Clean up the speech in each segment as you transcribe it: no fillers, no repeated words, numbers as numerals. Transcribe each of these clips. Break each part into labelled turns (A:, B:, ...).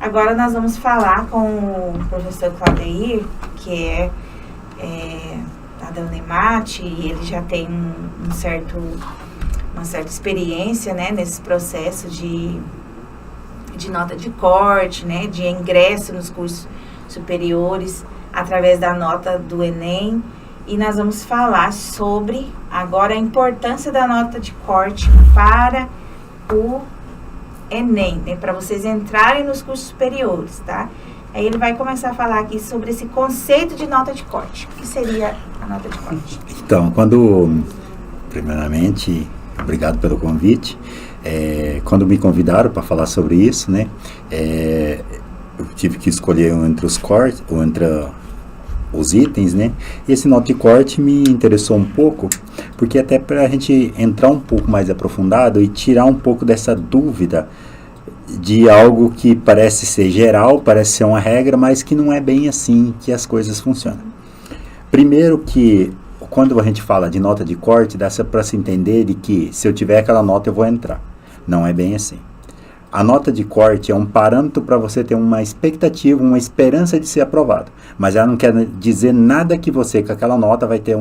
A: Agora nós vamos falar com o professor Claudeir, que é da Unemate, e ele já tem uma certa experiência, né, nesse processo de nota de corte, né, de ingresso nos cursos superiores através da nota do Enem. E nós vamos falar sobre agora a importância da nota de corte para o Enem, né, para vocês entrarem nos cursos superiores, tá? Aí ele vai começar a falar aqui sobre esse conceito de nota de corte. O que seria a nota de corte?
B: Então, primeiramente, obrigado pelo convite. Quando me convidaram para falar sobre isso, né, eu tive que escolher entre os cortes, ou entre os itens, né, e esse nota de corte me interessou um pouco, porque até para a gente entrar um pouco mais aprofundado e tirar um pouco dessa dúvida de algo que parece ser geral, parece ser uma regra, mas que não é bem assim que as coisas funcionam. Primeiro que, quando a gente fala de nota de corte, dá para se entender de que se eu tiver aquela nota eu vou entrar. Não é bem assim. A nota de corte é um parâmetro para você ter uma expectativa, uma esperança de ser aprovado. Mas ela não quer dizer nada que você, com aquela nota, vai ter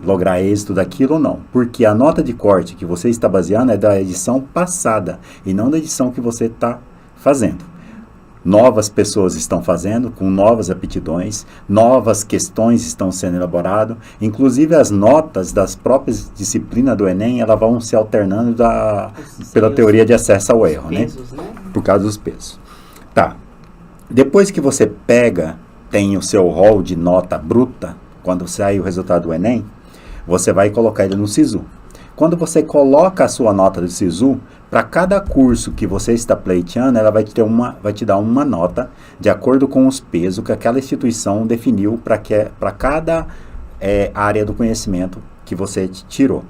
B: lograr êxito daquilo ou não. Porque a nota de corte que você está baseando é da edição passada e não da edição que você está fazendo. Novas pessoas estão fazendo, com novas aptidões, novas questões estão sendo elaboradas, inclusive as notas das próprias disciplinas do Enem, elas vão se alternando pela teoria de acesso ao erro, pesos, né? Por causa dos pesos. Tá. Depois que você tem o seu rol de nota bruta, quando sai o resultado do Enem, você vai colocar ele no SISU. Quando você coloca a sua nota do SISU, para cada curso que você está pleiteando, ela vai te dar uma nota de acordo com os pesos que aquela instituição definiu para cada área do conhecimento que você tirou.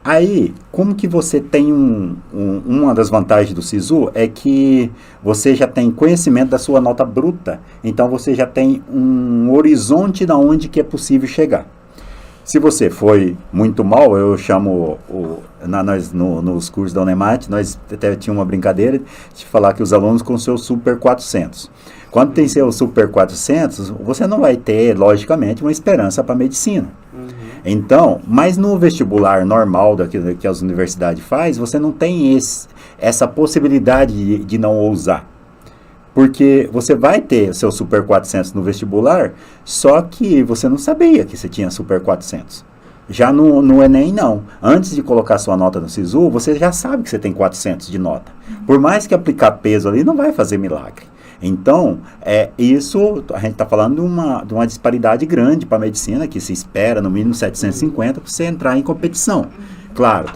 B: Aí, como que você tem uma das vantagens do SISU é que você já tem conhecimento da sua nota bruta, então você já tem um horizonte de onde que é possível chegar. Se você foi muito mal, eu chamo, nos cursos da Unemate, nós até tínhamos uma brincadeira de falar que os alunos com seu Super 400. Quando tem seu Super 400, você não vai ter, logicamente, uma esperança para a medicina. Uhum. Então, mas no vestibular normal que as universidades fazem, você não tem essa possibilidade de não ousar. Porque você vai ter seu Super 400 no vestibular, só que você não sabia que você tinha Super 400. Já no Enem, não. Antes de colocar sua nota no SISU, você já sabe que você tem 400 de nota. Por mais que aplicar peso ali, não vai fazer milagre. Então, isso, a gente está falando de uma disparidade grande para a medicina, que se espera no mínimo 750 para você entrar em competição. Claro,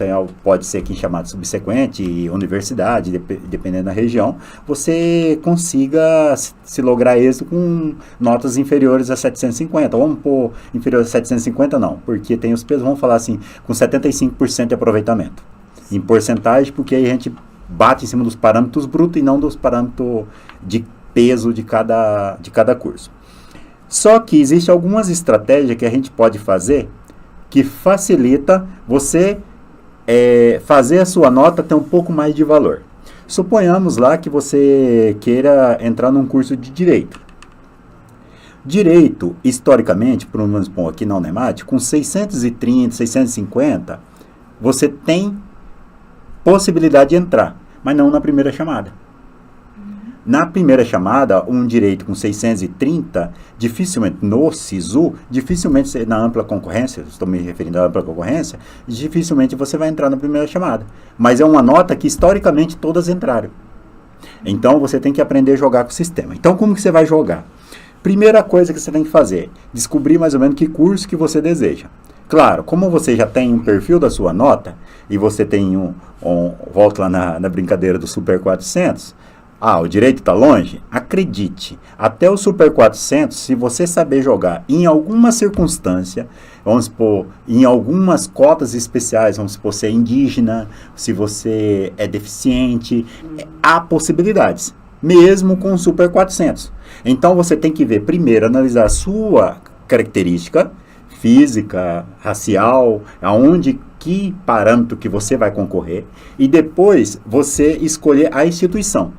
B: pode ser que em chamado subsequente, universidade, dependendo da região, você consiga se lograr êxito com notas inferiores a 750. Vamos pôr inferiores a 750 não, porque tem os pesos, vamos falar assim, com 75% de aproveitamento. Em porcentagem, porque aí a gente bate em cima dos parâmetros brutos e não dos parâmetros de peso de cada curso. Só que existem algumas estratégias que a gente pode fazer que facilita você fazer a sua nota ter um pouco mais de valor. Suponhamos lá que você queira entrar num curso de Direito. Direito, historicamente, por menos aqui na Unemate, com 630, 650, você tem possibilidade de entrar, mas não na primeira chamada. Na primeira chamada, um direito com 630, dificilmente no SISU, dificilmente na ampla concorrência, estou me referindo à ampla concorrência, dificilmente você vai entrar na primeira chamada. Mas é uma nota que historicamente todas entraram. Então você tem que aprender a jogar com o sistema. Então como que você vai jogar? Primeira coisa que você tem que fazer, descobrir mais ou menos que curso que você deseja. Claro, como você já tem um perfil da sua nota, e você tem volto lá na brincadeira do Super 400, o direito está longe? Acredite, até o Super 400, se você saber jogar em alguma circunstância, vamos supor, em algumas cotas especiais, vamos supor, se é indígena, se você é deficiente, há possibilidades, mesmo com o Super 400. Então, você tem que ver, primeiro, analisar a sua característica física, racial, que parâmetro que você vai concorrer, e depois você escolher a instituição.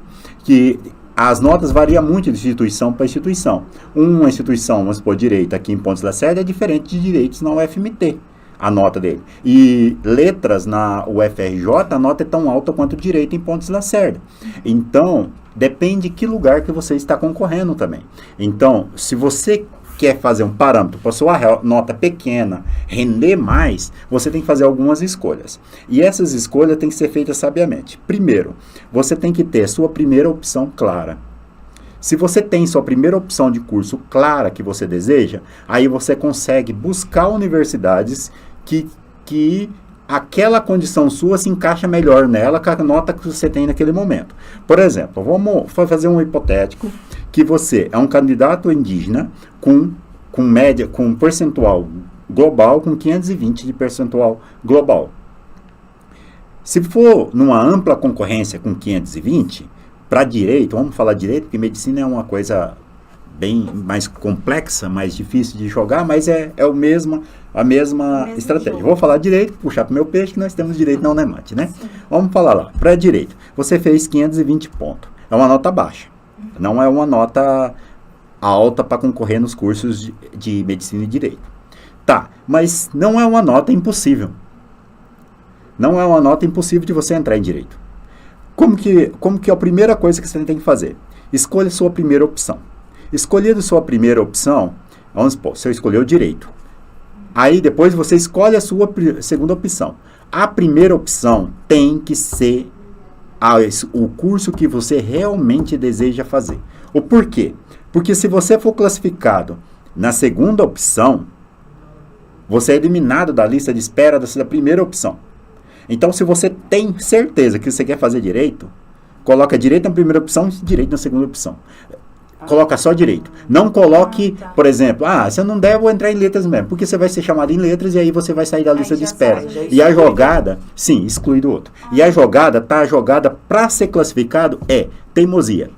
B: Que as notas variam muito de instituição para instituição. Uma instituição, vamos supor, direito aqui em Pontes Lacerda é diferente de direitos na UFMT, a nota dele. E letras na UFRJ, a nota é tão alta quanto direito em Pontes Lacerda. Então, depende de que lugar que você está concorrendo também. Então, se você quer fazer um parâmetro para sua nota pequena render mais, você tem que fazer algumas escolhas. E essas escolhas têm que ser feitas sabiamente. Primeiro, você tem que ter sua primeira opção clara. Se você tem sua primeira opção de curso clara que você deseja, aí você consegue buscar universidades que aquela condição sua se encaixa melhor nela com a nota que você tem naquele momento. Por exemplo, vamos fazer um hipotético que você é um candidato indígena com média, com percentual global, com 520 de percentual global. Se for numa ampla concorrência com 520, para direito, vamos falar direito, porque medicina é uma coisa bem mais complexa, mais difícil de jogar, mas é a mesma estratégia. Jogo. Vou falar direito, puxar para o meu peixe, que nós temos direito na UNEMAT, né? Sim. Vamos falar lá, para direito. Você fez 520 pontos. É uma nota baixa. Não é uma nota alta para concorrer nos cursos de medicina e direito. Tá, mas não é uma nota impossível. Não é uma nota impossível de você entrar em direito. Como que é a primeira coisa que você tem que fazer? Escolha sua primeira opção. Escolhendo sua primeira opção, vamos supor, você escolheu direito. Aí depois você escolhe a sua segunda opção. A primeira opção tem que ser o curso que você realmente deseja fazer. O porquê? Porque se você for classificado na segunda opção, você é eliminado da lista de espera da primeira opção. Então, se você tem certeza que você quer fazer direito, coloca direito na primeira opção e direito na segunda opção. Coloca só direito. Não coloque, por exemplo, se eu não der, eu vou entrar em letras mesmo. Porque você vai ser chamado em letras e aí você vai sair da lista de espera. E a jogada, sim, exclui do outro. E a jogada, para ser classificado é teimosia.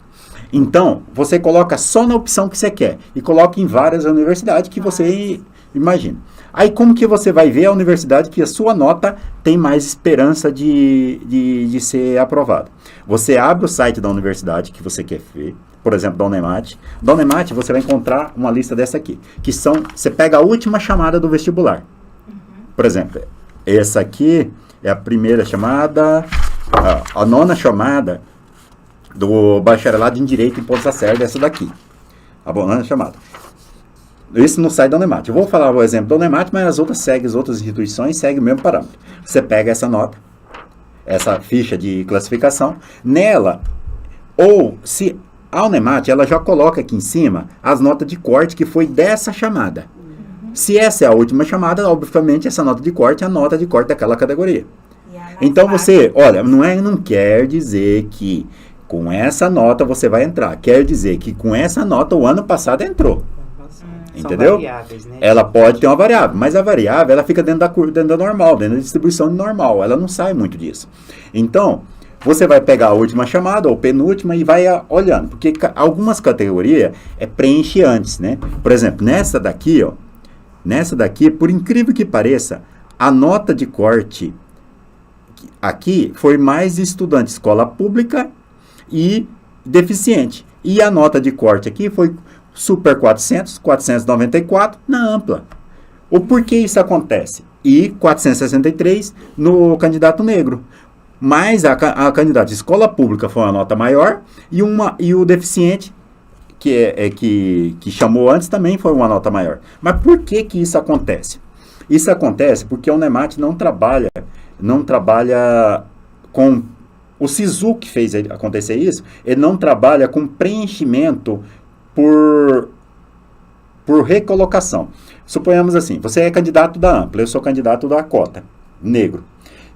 B: Então, você coloca só na opção que você quer. E coloca em várias universidades que você imagina. Aí como que você vai ver a universidade que a sua nota tem mais esperança de ser aprovada? Você abre o site da universidade que você quer ver. Por exemplo, da UNEMAT. Da UNEMAT você vai encontrar uma lista dessa aqui, que você pega a última chamada do vestibular. Por exemplo, essa aqui é a primeira chamada, a nona chamada do bacharelado em Direito em Pontes Lacerda, essa daqui. A nona chamada. Isso no site da UNEMAT. Eu vou falar o exemplo da UNEMAT, mas as outras instituições seguem o mesmo parâmetro. Você pega essa nota, essa ficha de classificação, nela, ou se... A UNEMAT, ela já coloca aqui em cima as notas de corte que foi dessa chamada. Se essa é a última chamada, obviamente essa nota de corte é a nota de corte daquela categoria. Então você, olha, não quer dizer que com essa nota você vai entrar. Quer dizer que com essa nota o ano passado entrou. Entendeu? Variáveis, né? Ela pode ter uma variável, mas a variável ela fica dentro da normal, dentro da distribuição normal. Ela não sai muito disso. Então... Você vai pegar a última chamada ou penúltima e vai olhando, porque algumas categorias preenche antes, né? Por exemplo, nessa daqui, por incrível que pareça, a nota de corte aqui foi mais estudante de escola pública e deficiente. E a nota de corte aqui foi super 400, 494 na ampla. O porquê isso acontece? E 463 no candidato negro. Mas a candidata de escola pública foi uma nota maior e o deficiente, que chamou antes, também foi uma nota maior. Mas por que isso acontece? Isso acontece porque a UNEMAT não trabalha com... O SISU que fez acontecer isso, ele não trabalha com preenchimento por recolocação. Suponhamos assim, você é candidato da ampla, eu sou candidato da cota, negro.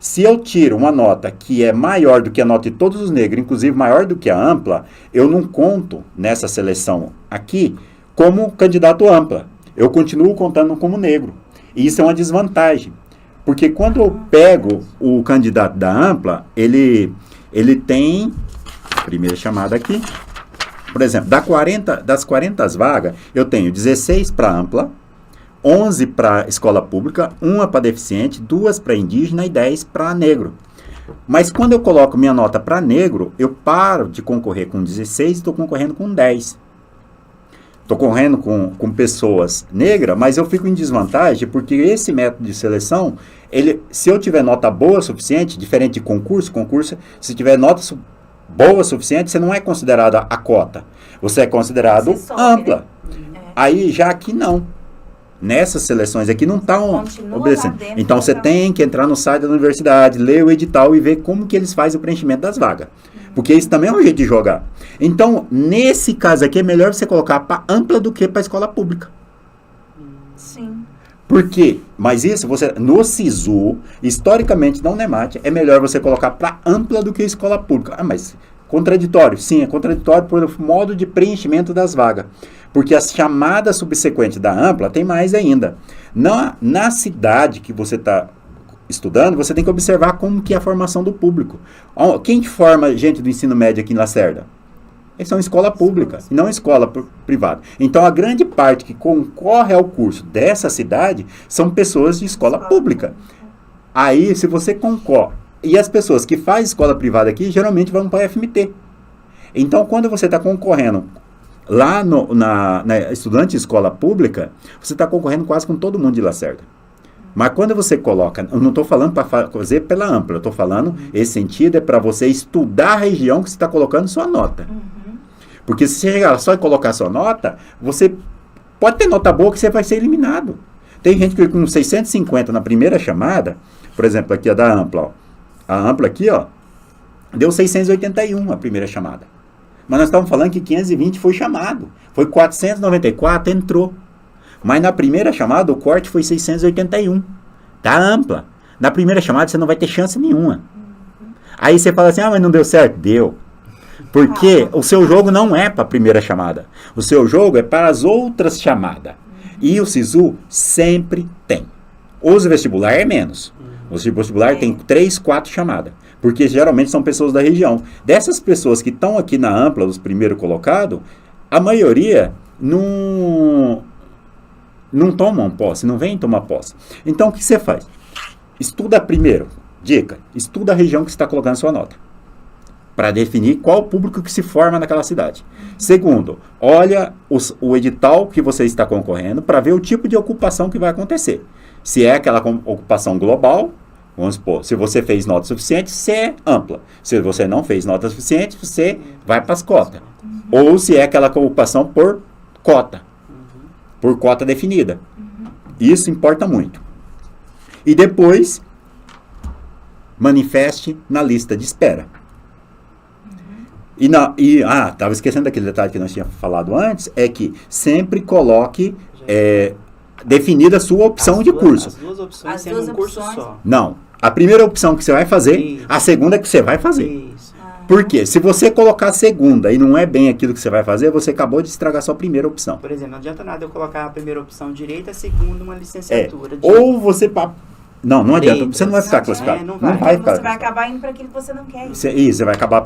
B: Se eu tiro uma nota que é maior do que a nota de todos os negros, inclusive maior do que a ampla, eu não conto nessa seleção aqui como candidato ampla. Eu continuo contando como negro. E isso é uma desvantagem. Porque quando eu pego o candidato da ampla, ele tem... Primeira chamada aqui. Por exemplo, das 40 vagas, eu tenho 16 para ampla, 11 para escola pública, 1 para deficiente, 2 para indígena e 10 para negro. Mas quando eu coloco minha nota para negro, eu paro de concorrer com 16 e estou concorrendo com 10. Estou correndo com pessoas negras, mas eu fico em desvantagem porque esse método de seleção, se eu tiver nota boa o suficiente, diferente de concurso, se tiver nota boa o suficiente, você não é considerado a cota. Você é considerado ampla. Né? Aí já aqui não. Nessas seleções aqui não estão obedecendo. Então você tem que entrar no site da universidade, ler o edital e ver como que eles fazem o preenchimento das vagas. Porque isso também é um jeito de jogar. Então, nesse caso aqui, é melhor você colocar para ampla do que para escola pública.
A: Sim.
B: Por quê? Mas isso, no SISU, historicamente, na UNEMAT, é melhor você colocar para ampla do que escola pública. Ah, mas contraditório? Sim, é contraditório por modo de preenchimento das vagas. Porque as chamadas subsequentes da ampla tem mais ainda. Na cidade que você está estudando, você tem que observar como que é a formação do público. Quem que forma gente do ensino médio aqui em Lacerda? Eles são escola pública, e não escola privada. Então, a grande parte que concorre ao curso dessa cidade são pessoas de escola pública. Aí, se você concorre... E as pessoas que fazem escola privada aqui, geralmente vão para a FMT. Então, quando você está concorrendo lá na estudante de escola pública, você está concorrendo quase com todo mundo de Lacerda. Mas quando você coloca, eu não estou falando para fazer pela ampla, eu estou falando, esse sentido é para você estudar a região que você está colocando sua nota. Porque se você chegar só e colocar sua nota, você pode ter nota boa que você vai ser eliminado. Tem gente que com 650 na primeira chamada, por exemplo, aqui a da ampla, ó. A ampla aqui, ó, deu 681 a primeira chamada. Mas nós estamos falando que 520 foi chamado. Foi 494, entrou. Mas na primeira chamada, o corte foi 681. Tá ampla. Na primeira chamada, você não vai ter chance nenhuma. Aí você fala assim, mas não deu certo. Deu. Porque o seu jogo não é para a primeira chamada. O seu jogo é para as outras chamadas. E o SISU sempre tem. Os vestibular é menos. O vestibular tem 3, 4 chamadas. Porque geralmente são pessoas da região. Dessas pessoas que estão aqui na ampla, os primeiros colocados, a maioria não tomam posse, não vem tomar posse. Então, o que você faz? Estuda primeiro, dica, estuda a região que você está colocando sua nota, para definir qual o público que se forma naquela cidade. Segundo, olha o edital que você está concorrendo para ver o tipo de ocupação que vai acontecer. Se é aquela ocupação global, vamos supor, se você fez nota suficiente, você é ampla. Se você não fez nota suficiente, você vai para as cotas. Ou se é aquela ocupação por cota. Por cota definida. Isso importa muito. E depois, manifeste na lista de espera. Estava esquecendo daquele detalhe que nós tínhamos falado antes, é que sempre coloque definida a sua opção de curso.
C: As duas opções sendo um curso só.
B: Não. A primeira opção que você vai fazer, a segunda que você vai fazer.
C: Isso.
B: Por quê? Se você colocar a segunda e não é bem aquilo que você vai fazer, você acabou de estragar a sua primeira opção.
C: Por exemplo, não adianta nada eu colocar a primeira opção direita, a segunda uma licenciatura.
B: Ou você... Não adianta. Você não vai ficar classificado.
C: Não vai
B: ficar.
A: Você vai acabar indo para aquilo que você não quer.
B: Você vai acabar...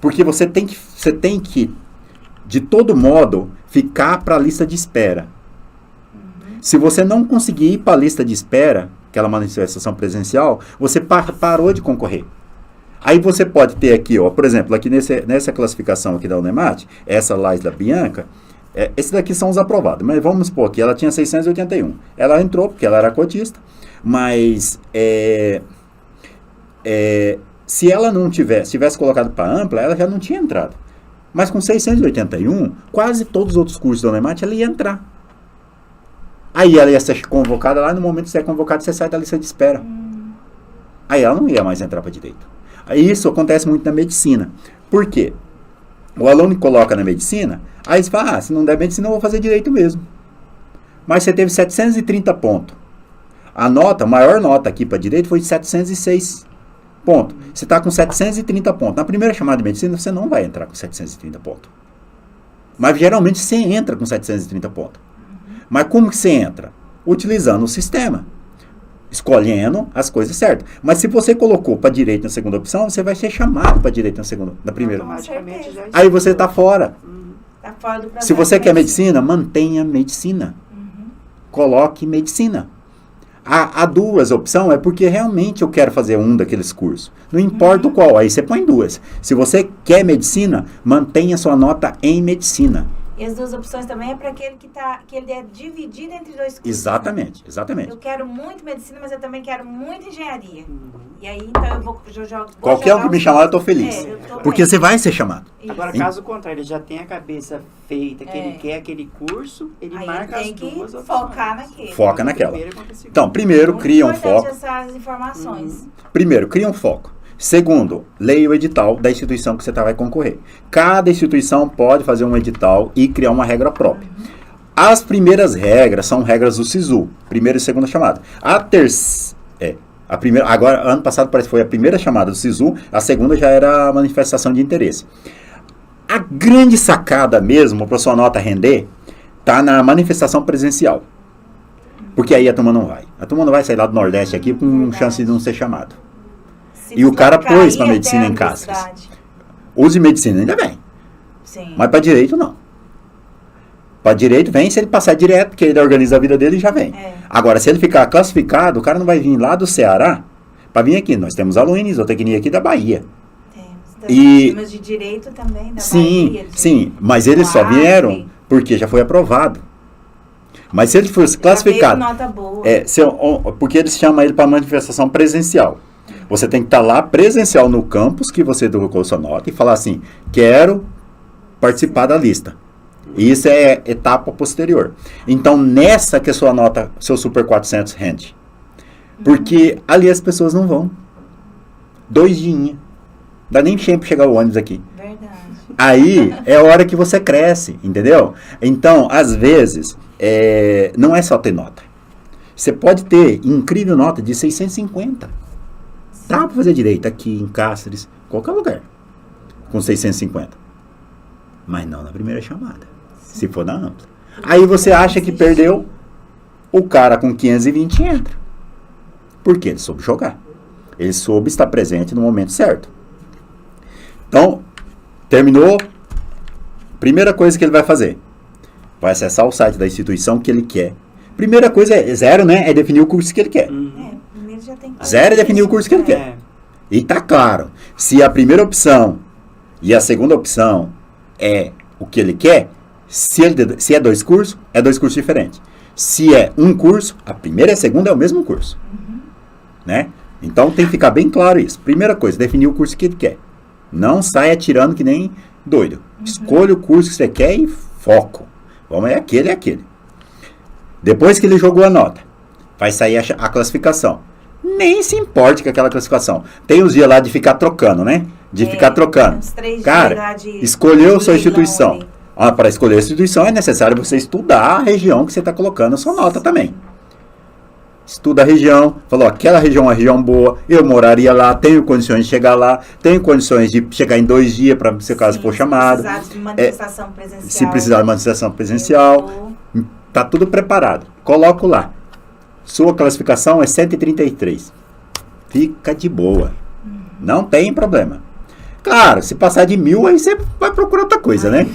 B: Porque você tem que, de todo modo, ficar para a lista de espera. Se você não conseguir ir para a lista de espera, aquela manifestação presencial, você parou de concorrer. Aí você pode ter aqui, ó, por exemplo, aqui nessa classificação aqui da UNEMAT, essa lá da Bianca, esses daqui são os aprovados, mas vamos supor que ela tinha 681. Ela entrou porque ela era cotista, mas se ela não tivesse colocado para ampla, ela já não tinha entrado. Mas com 681, quase todos os outros cursos da UNEMAT, ela ia entrar. Aí ela ia ser convocada lá, no momento que você é convocado, você sai da lista de espera. Aí ela não ia mais entrar para direito. Isso acontece muito na medicina. Por quê? O aluno coloca na medicina, aí você fala, se não der medicina, eu vou fazer direito mesmo. Mas você teve 730 pontos. A maior nota aqui para direito foi de 706 pontos. Você está com 730 pontos. Na primeira chamada de medicina, você não vai entrar com 730 pontos. Mas geralmente você entra com 730 pontos. Mas como que você entra? Utilizando o sistema. Escolhendo as coisas certas. Mas se você colocou para direito na segunda opção, você vai ser chamado para direito na primeira.
C: Automaticamente já
B: aí você está fora.
A: Tá fora do processo.
B: Se você quer medicina, mantenha medicina. Coloque medicina. Há duas opções, é porque realmente eu quero fazer um daqueles cursos. Não importa o qual, aí você põe duas. Se você quer medicina, mantenha sua nota em medicina.
A: E as duas opções também é para aquele que ele é dividido entre dois cursos.
B: Exatamente, exatamente.
A: Eu quero muito medicina, mas eu também quero muito engenharia. E aí, então, eu vou
B: Qualquer um que me chamar, eu tô feliz. Porque você vai ser chamado.
A: Isso.
C: Agora, caso contrário, ele já tem a cabeça feita, que ele quer aquele curso, ele
A: Aí
C: marca
A: ele
C: as
A: tem
C: duas
A: que
C: opções.
A: focar naquele.
B: Foca naquela.
C: Primeiro contra a segunda.
B: Então, primeiro,
A: Muito
B: cria um
A: importante
B: foco.
A: essas informações.
B: Primeiro, cria um foco. Segundo, leia o edital da instituição que você vai concorrer. Cada instituição pode fazer um edital e criar uma regra própria. As primeiras regras são regras do SISU, primeira e segunda chamada. A primeira, agora, ano passado parece que foi a primeira chamada do SISU, a segunda já era a manifestação de interesse. A grande sacada mesmo para sua nota render está na manifestação presencial. Porque aí a turma não vai. A turma não vai sair lá do Nordeste aqui com chance de não ser chamado. E o cara pôs para medicina em Cáceres. Use medicina, ainda bem.
A: Sim.
B: Mas para direito, não. Para direito, vem se ele passar direto, porque ele organiza a vida dele e já vem. Agora, se ele ficar classificado, o cara não vai vir lá do Ceará para vir aqui. Nós temos alunos, zootecnia aqui da Bahia.
A: Temos de direito também da Bahia.
B: Sim, mas eles só vieram porque já foi aprovado. Mas se ele fosse classificado...
A: Nota boa.
B: Porque eles chamam ele para manifestação presencial. Você tem que estar lá presencial no campus que você colocou sua nota e falar assim, quero participar da lista. E isso é etapa posterior. Então, nessa que a sua nota, seu Super 400 rende. Porque ali as pessoas não vão. 2 dias. Dá nem tempo para chegar o ônibus aqui.
A: Verdade.
B: Aí é a hora que você cresce, entendeu? Então, às vezes, não é só ter nota. Você pode ter incrível nota de 650. Dá para fazer direito aqui, em Cáceres, qualquer lugar, com 650. Mas não na primeira chamada, se for na ampla. Aí você acha que perdeu, o cara com 520 entra. Porque ele soube jogar. Ele soube estar presente no momento certo. Então, terminou. Primeira coisa que ele vai fazer, vai acessar o site da instituição que ele quer. Primeira coisa é zero, né? É definir o curso que ele quer.
A: Já tem que
B: Zero é definir o curso que ele quer. E tá claro, se a primeira opção e a segunda opção é o que ele quer, se é 2 cursos, é 2 cursos diferentes. Se é um curso, a primeira e a segunda é o mesmo curso. Né? Então tem que ficar bem claro isso. Primeira coisa, definir o curso que ele quer. Não saia atirando que nem doido. Escolha o curso que você quer e foco. Vamos, é aquele. Depois que ele jogou a nota, vai sair a classificação. Nem se importe com aquela classificação. Tem os dias lá de ficar trocando, né? Ficar trocando. Cara, escolheu sua instituição. Para escolher a instituição é necessário você estudar a região que você está colocando a sua nota também. Estuda a região, falou, aquela região é uma região boa, eu moraria lá, tenho condições de chegar lá, tenho condições de chegar em 2 dias para se caso for chamado.
A: Se precisar de manifestação presencial.
B: Se precisar de manifestação presencial, tá tudo preparado. Coloco lá. Sua classificação é 133. Fica de boa. Não tem problema. Claro, se passar de 1000, aí você vai procurar outra coisa, né?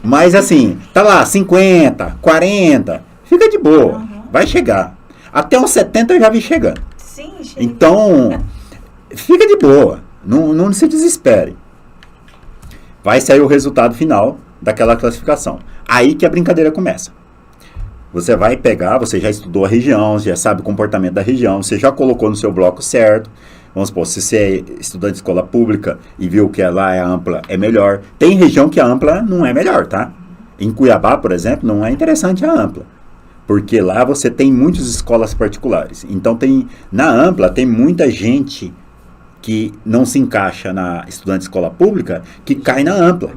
B: Mas assim, tá lá, 50, 40, fica de boa. Vai chegar. Até uns 70 eu já vi chegando.
A: Sim, chega.
B: Então, fica de boa. Não se desespere. Vai sair o resultado final daquela classificação. Aí que a brincadeira começa. Você vai pegar, você já estudou a região, já sabe o comportamento da região, você já colocou no seu bloco certo. Vamos supor, se você é estudante de escola pública e viu que lá é ampla, é melhor. Tem região que a ampla não é melhor, tá? Em Cuiabá, por exemplo, não é interessante a ampla. Porque lá você tem muitas escolas particulares. Então, na ampla, tem muita gente que não se encaixa na estudante de escola pública, que cai na ampla.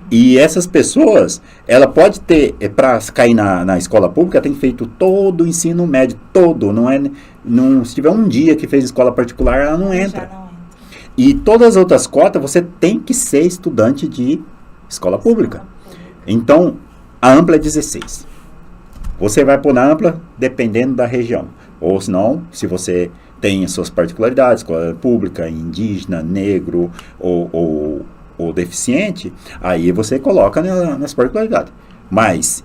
B: E essas pessoas, ela pode ter, para cair na escola pública, tem feito todo o ensino médio, todo. Se tiver um dia que fez escola particular, ela não entra. E todas as outras cotas, você tem que ser estudante de escola pública. Então, a ampla é 16. Você vai pôr na ampla, dependendo da região. Ou se não, se você tem as suas particularidades, escola pública, indígena, negro ou deficiente, aí você coloca nas particularidades. Mas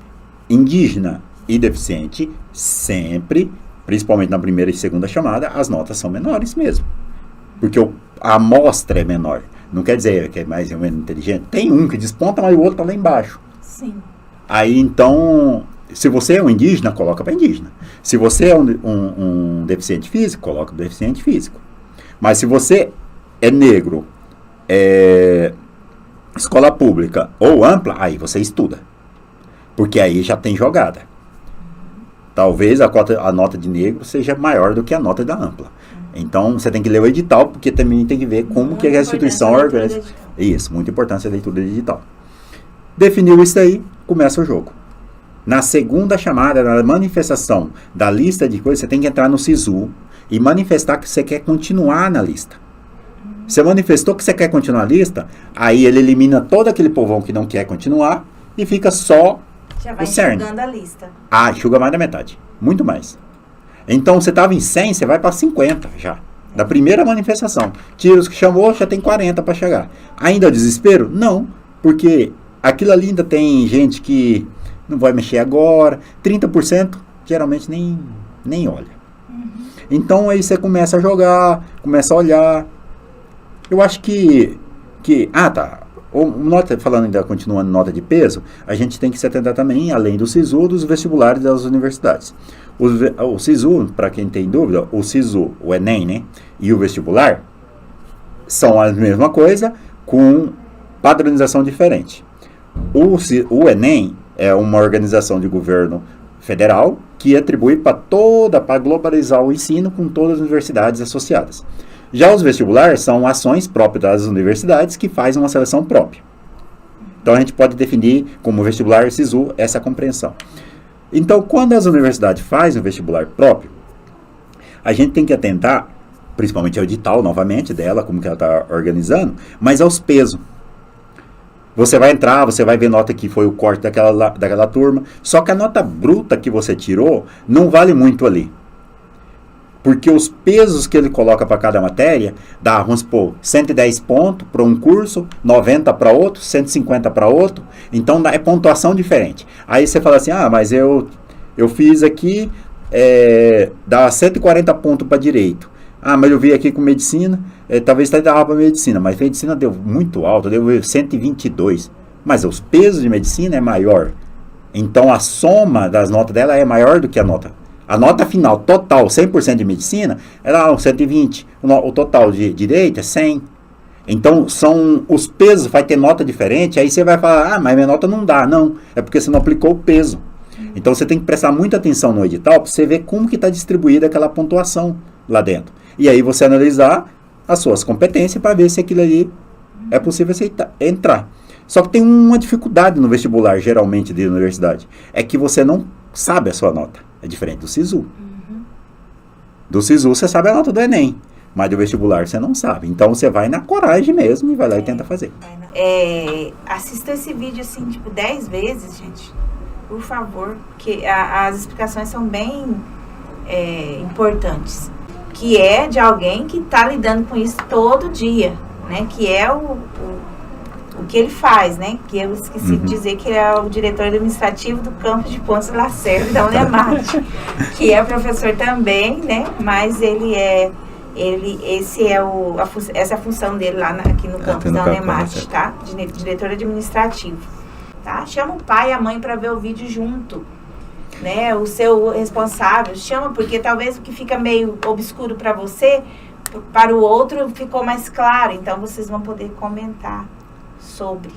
B: indígena e deficiente sempre principalmente na primeira e segunda chamada, as notas são menores mesmo. Porque a amostra é menor. Não quer dizer que é mais ou menos inteligente. Tem um que desponta, mas o outro está lá embaixo.
A: Sim.
B: Aí, então, se você é um indígena, coloca para indígena. Se você é um deficiente físico, coloca para deficiente físico. Mas se você é negro, escola pública ou ampla, aí você estuda. Porque aí já tem jogada. Talvez a nota de negro seja maior do que a nota da ampla. Então, você tem que ler o edital, porque também tem que ver como que a instituição organiza. Isso, muita importância a leitura do edital. Definiu isso aí, começa o jogo. Na segunda chamada, na manifestação da lista de coisas, você tem que entrar no SISU e manifestar que você quer continuar na lista. Você manifestou que você quer continuar na lista, aí ele elimina todo aquele povão que não quer continuar e fica só
A: já vai
B: o cerne.
A: enxugando a lista.
B: Enxuga mais da metade. Muito mais. Então, você estava em 100, você vai para 50 já. Da primeira manifestação. Tira os que chamou, já tem 40 para chegar. Ainda é desespero? Não. Porque aquilo ali ainda tem gente que não vai mexer agora. 30% geralmente nem olha. Então, aí você começa a jogar, começa a olhar. Eu acho que falando ainda, continuando nota de peso, a gente tem que se atentar também, além do SISU, dos vestibulares das universidades. O SISU, para quem tem dúvida, o SISU, o Enem, né, e o vestibular são a mesma coisa, com padronização diferente. O Enem é uma organização de governo federal que atribui para globalizar o ensino com todas as universidades associadas. Já os vestibulares são ações próprias das universidades que fazem uma seleção própria. Então, a gente pode definir como vestibular e SISU essa compreensão. Então, quando as universidades fazem o vestibular próprio, a gente tem que atentar, principalmente ao edital, novamente, dela, como que ela está organizando, mas aos pesos. Você vai entrar, você vai ver nota que foi o corte daquela turma, só que a nota bruta que você tirou não vale muito ali. Porque os pesos que ele coloca para cada matéria, vamos supor, 110 pontos para um curso, 90 para outro, 150 para outro. Então, é pontuação diferente. Aí você fala assim, mas eu fiz aqui, dá 140 pontos para direito. Mas eu vi aqui com medicina, talvez dava para medicina, mas medicina deu muito alto, deu 122. Mas os pesos de medicina é maior. Então, a soma das notas dela é maior do que a nota. A nota final, total, 100% de medicina, era 120. O total de direito é 100. Então, os pesos, vai ter nota diferente. Aí você vai falar, mas minha nota não dá. Não, é porque você não aplicou o peso. Então, você tem que prestar muita atenção no edital para você ver como que está distribuída aquela pontuação lá dentro. E aí você analisar as suas competências para ver se aquilo ali é possível entrar. Só que tem uma dificuldade no vestibular, geralmente, de universidade. É que você não sabe a sua nota. É diferente do SISU. Do SISU você sabe a nota do Enem, mas do vestibular você não sabe. Então você vai na coragem mesmo e vai lá e tenta fazer.
A: Assista esse vídeo assim, 10 vezes, gente. Por favor, que as explicações são bem importantes. Que é de alguém que está lidando com isso todo dia, né? Que é o que ele faz, né? Que eu esqueci de dizer que ele é o diretor administrativo do campus de Pontes Lacerda, da Unemate, que é professor também, né? Mas essa é a função dele lá aqui no campus da Unemate, tá? Diretor administrativo, tá? Chama o pai e a mãe para ver o vídeo junto, né? O seu responsável, chama, porque talvez o que fica meio obscuro para você, para o outro ficou mais claro, então vocês vão poder comentar sobre.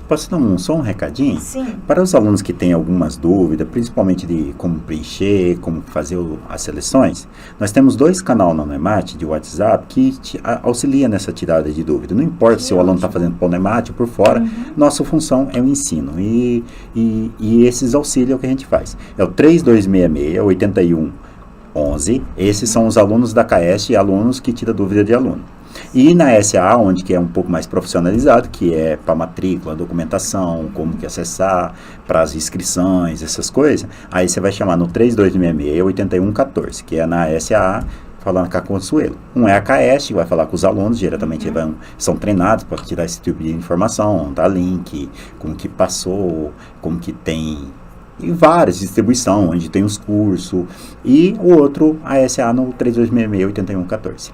B: Posso dar só um recadinho?
A: Sim.
B: Para os alunos que têm algumas dúvidas, principalmente de como preencher, como fazer as seleções, nós temos 2 canais na Unemate de WhatsApp que auxilia nessa tirada de dúvida. Não importa se o aluno está fazendo por Unemate ou por fora, nossa função é o ensino. E esses auxílios é o que a gente faz. É o 3266-8111. Esses são os alunos da CAEST e alunos que tiram dúvida de aluno. E na SA, onde que é um pouco mais profissionalizado, que é para matrícula, documentação, como que acessar, para as inscrições, essas coisas, aí você vai chamar no 3266-8114, que é na SA, falando com a Consuelo. Um é a CAEST, vai falar com os alunos, diretamente são treinados para tirar esse tipo de informação, dar link, como que passou, como que tem e várias distribuição, onde tem os cursos, e o outro, a SA no 3266-8114.